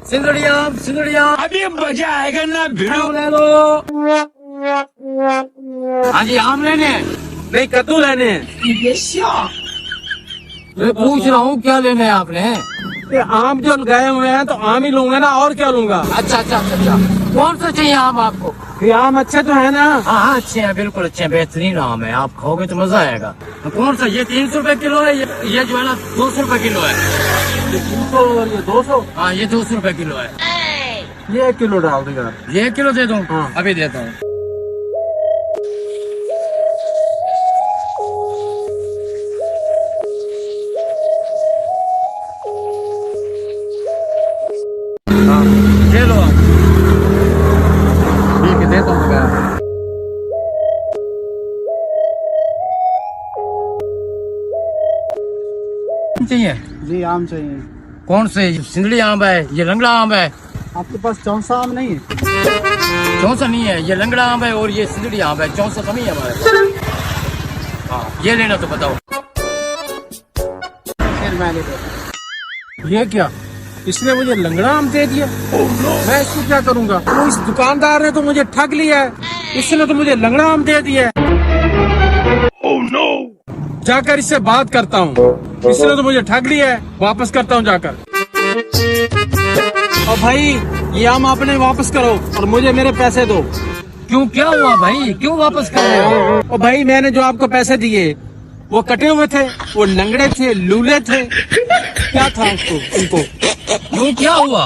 सिंदड़ी आम अभी मजा आएगा ना भिड़ो। ले लो। हाँ जी, आम लेने हैं? नहीं, कद्दू लेने हैं। मैं पूछ रहा हूँ क्या लेने हैं आपने? ये आम जो गए हुए हैं तो आम ही लूंगा ना, और क्या लूंगा? अच्छा अच्छा अच्छा अच्छा, कौन सा चाहिए आम आपको? ये आम अच्छे तो है ना? हाँ हाँ, अच्छे हैं, बिल्कुल अच्छे हैं, बेहतरीन आम है, आप खाओगे तो मजा आएगा। तो कौन सा? ये 300 रुपए किलो है, ये जो है ना 200 रुपए किलो है। ये 300 और ये 200, हाँ, ये 200 रुपए किलो है। ये 1 किलो डाल देगा। ये 1 किलो दे दूँ? हाँ। अभी देता हूँ। हाँ, ले लो आप। ठीक है, देता हूँ मैं। चाहिए? जी आम चाहिए। कौन से? सिंदड़ी आम है, ये लंगड़ा आम है। आपके पास चौसा आम नहीं है? चौसा नहीं है, ये लंगड़ा आम है और ये सिंदड़ी आम है, चौसा तो नहीं है हमारे पास। हाँ, ये लेना तो बताओ। फिर मैं ले लेता। ये क्या, इसने मुझे लंगड़ा आम दे दिया? मैं इसको क्या करूंगा? तो इस दुकानदार ने तो मुझे ठग लिया है, इसने तो मुझे लंगड़ा आम दे दिया है। जाकर इससे बात करता हूँ, इसने तो मुझे ठग लिया है, वापस करता हूँ जाकर। और भाई, ये आम आपने वापस करो और मुझे मेरे पैसे दो। क्यों, क्या हुआ भाई, क्यों वापस कर रहे हो? और भाई, मैंने जो आपको पैसे दिए वो कटे हुए थे, वो लंगड़े थे, लूले थे, क्या था उसको उनको? क्यों, क्या हुआ,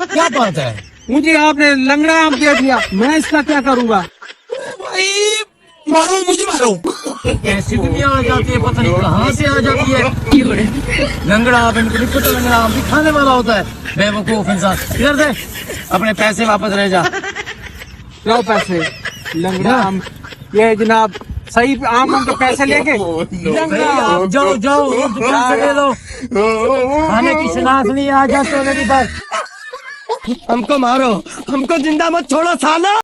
क्या बात है? मुझे आपने लंगड़ा आम दे दिया, मैं इसका क्या करूंगा? मारो मुझे, मारो। कैसी दुनिया आ जाती है, पता नहीं कहाँ से आ जाती है। लंगड़ा आम, इनको नहीं पता लंगड़ा आम भी खाने वाला होता है, बेवकूफ इंसान। इधर दे, अपने पैसे वापस ले जा। लो पैसे, लंगड़ा आम। ये जनाब सही आम के पैसे लेके लंगड़ा आम, जाओ जाओ दुकान से ले लो। खाने की शनाख्त नहीं आ जाते मेरी बात। हमको मारो, हमको जिंदा मत छोड़ो साला।